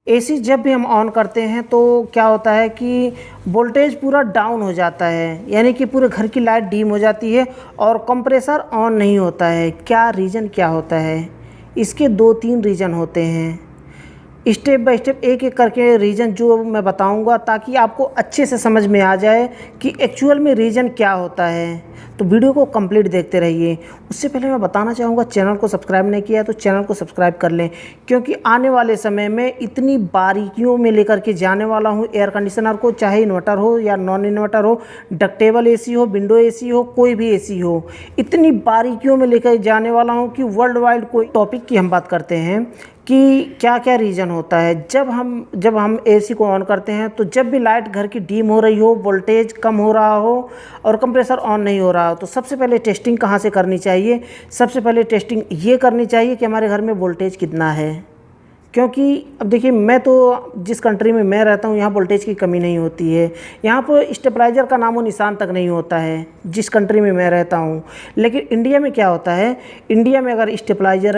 AC जब भी हम ऑन करते हैं तो क्या होता है कि वोल्टेज पूरा डाउन हो जाता है, यानी कि पूरे घर की लाइट डीम हो जाती है और कंप्रेसर ऑन नहीं होता है। क्या रीज़न क्या होता है? इसके 2-3 रीज़न होते हैं। स्टेप बाय स्टेप एक-एक करके रीज़न जो मैं बताऊंगा ताकि आपको अच्छे से समझ में आ जाए कि एक्चुअल में रीज़न क्या होता है। तो वीडियो को कंप्लीट देखते रहिए। उससे पहले मैं बताना चाहूँगा, चैनल को सब्सक्राइब नहीं किया है तो चैनल को सब्सक्राइब कर लें, क्योंकि आने वाले समय में इतनी बारीकियों में लेकर के जाने वाला हूँ एयर कंडीशनर को, चाहे इन्वर्टर हो या नॉन इन्वर्टर हो, डक्टेबल एसी हो, विंडो एसी हो, कोई भी एसी हो, इतनी बारीकियों में लेकर जाने वाला हूँ कि वर्ल्ड वाइड कोई टॉपिक की हम बात करते हैं कि क्या क्या रीज़न होता है जब हम एसी को ऑन करते हैं। तो जब भी लाइट घर की डीम हो रही हो, वोल्टेज कम हो रहा हो और कंप्रेसर ऑन नहीं हो रहा हो, तो सबसे पहले टेस्टिंग कहाँ से करनी चाहिए? सबसे पहले टेस्टिंग ये करनी चाहिए कि हमारे घर में वोल्टेज कितना है। क्योंकि अब देखिए, मैं तो जिस कंट्री में मैं रहता हूँ यहाँ वोल्टेज की कमी नहीं होती है। यहाँ पर स्टेबलाइज़र का नामो निशान तक नहीं होता है जिस कंट्री में मैं रहता हूँ। लेकिन इंडिया में क्या होता है, इंडिया में अगर स्टेबलाइज़र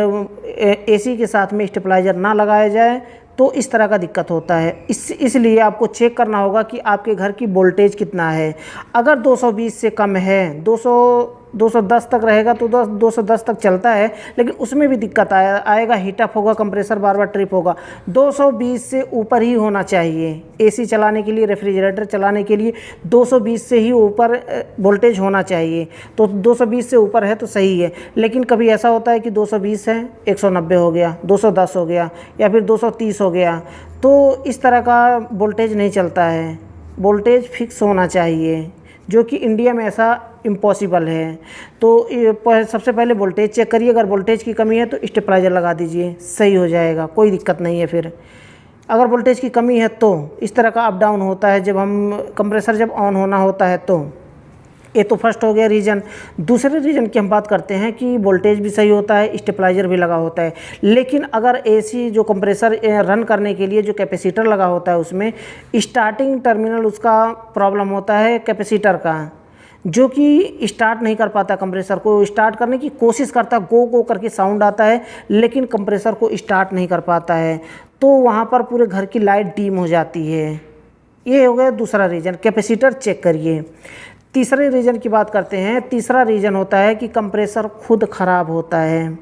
एसी के साथ में स्टेबलाइज़र ना लगाया जाए तो इस तरह का दिक्कत होता है। इसलिए आपको चेक करना होगा कि आपके घर की वोल्टेज कितना है। अगर 220 से कम है, 210 तक रहेगा तो 210 तक चलता है, लेकिन उसमें भी दिक्कत आएगा, हीटअप होगा, कंप्रेसर बार बार ट्रिप होगा। 220 से ऊपर ही होना चाहिए एसी चलाने के लिए, रेफ्रिजरेटर चलाने के लिए 220 से ही ऊपर वोल्टेज होना चाहिए। तो 220 से ऊपर है तो सही है। लेकिन कभी ऐसा होता है कि 220 है, 190 हो गया, 210 हो गया या फिर 230 हो गया, तो इस तरह का वोल्टेज नहीं चलता है। वोल्टेज फिक्स होना चाहिए, जो कि इंडिया में ऐसा इम्पॉसिबल है। तो सबसे पहले वोल्टेज चेक करिए। अगर वोल्टेज की कमी है तो स्टेबलाइज़र लगा दीजिए, सही हो जाएगा, कोई दिक्कत नहीं है। फिर अगर वोल्टेज की कमी है तो इस तरह का अप डाउन होता है जब हम कंप्रेसर जब ऑन होना होता है। तो ये तो फर्स्ट हो गया रीज़न। दूसरे रीज़न की हम बात करते हैं कि वोल्टेज भी सही होता है, स्टेबलाइज़र भी लगा होता है, लेकिन अगर एसी जो कंप्रेसर रन करने के लिए जो कैपेसिटर लगा होता है उसमें स्टार्टिंग टर्मिनल उसका प्रॉब्लम होता है कैपेसिटर का, जो कि स्टार्ट नहीं कर पाता। कंप्रेसर को स्टार्ट करने की कोशिश करता, गो गो करके साउंड आता है, लेकिन कंप्रेसर को स्टार्ट नहीं कर पाता है। तो वहाँ पर पूरे घर की लाइट डीम हो जाती है। ये हो गया दूसरा रीज़न। कैपेसिटर चेक करिए। तीसरे रीज़न की बात करते हैं। तीसरा रीज़न होता है कि कंप्रेसर खुद ख़राब होता है।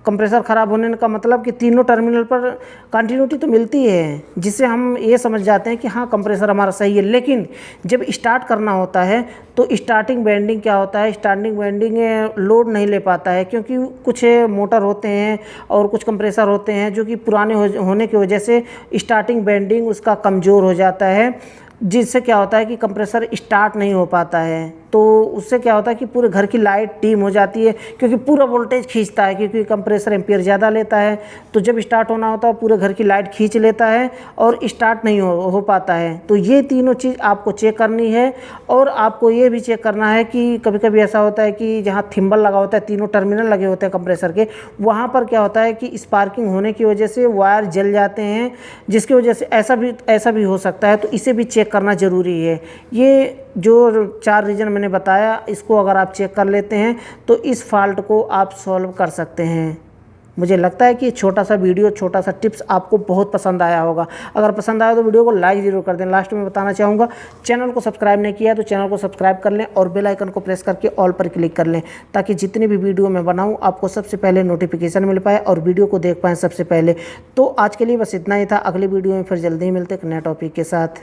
कंप्रेसर ख़राब होने का मतलब कि तीनों टर्मिनल पर कंटिन्यूटी तो मिलती है, जिससे हम ये समझ जाते हैं कि हाँ कंप्रेसर हमारा सही है। लेकिन जब स्टार्ट करना होता है तो स्टार्टिंग वाइंडिंग क्या होता है, स्टार्टिंग वाइंडिंग लोड नहीं ले पाता है, क्योंकि कुछ मोटर होते हैं और कुछ कंप्रेसर होते हैं जो कि पुराने होने की वजह से स्टार्टिंग वाइंडिंग उसका कमज़ोर हो जाता है, जिससे क्या होता है कि कंप्रेसर स्टार्ट नहीं हो पाता है। तो उससे क्या होता है कि पूरे घर की लाइट डीम हो जाती है, क्योंकि पूरा वोल्टेज खींचता है, क्योंकि कंप्रेसर एम्पियर ज़्यादा लेता है। तो जब स्टार्ट होना होता है पूरे घर की लाइट खींच लेता है और स्टार्ट नहीं हो पाता है। तो ये तीनों चीज़ आपको चेक करनी है। और आपको ये भी चेक करना है कि कभी कभी ऐसा होता है कि जहाँ थिम्बल लगा होता है, तीनों टर्मिनल लगे होते हैं कंप्रेसर के, वहाँ पर क्या होता है कि स्पार्किंग होने की वजह से वायर जल जाते हैं, जिसकी वजह से ऐसा भी हो सकता है। तो इसे भी चेक करना ज़रूरी है। ये जो 4 रीज़न मैंने बताया, इसको अगर आप चेक कर लेते हैं तो इस फॉल्ट को आप सॉल्व कर सकते हैं। मुझे लगता है कि छोटा सा वीडियो, छोटा सा टिप्स आपको बहुत पसंद आया होगा। अगर पसंद आया तो वीडियो को लाइक ज़रूर कर दें। लास्ट में बताना चाहूँगा, चैनल को सब्सक्राइब नहीं किया तो चैनल को सब्सक्राइब कर लें और बेल आइकन को प्रेस करके ऑल पर क्लिक कर लें, ताकि जितनी भी वीडियो मैं बनाऊँ आपको सबसे पहले नोटिफिकेशन मिल पाए और वीडियो को देख पाएँ सबसे पहले। तो आज के लिए बस इतना ही था। अगली वीडियो में फिर जल्दी ही मिलते एक नए टॉपिक के साथ।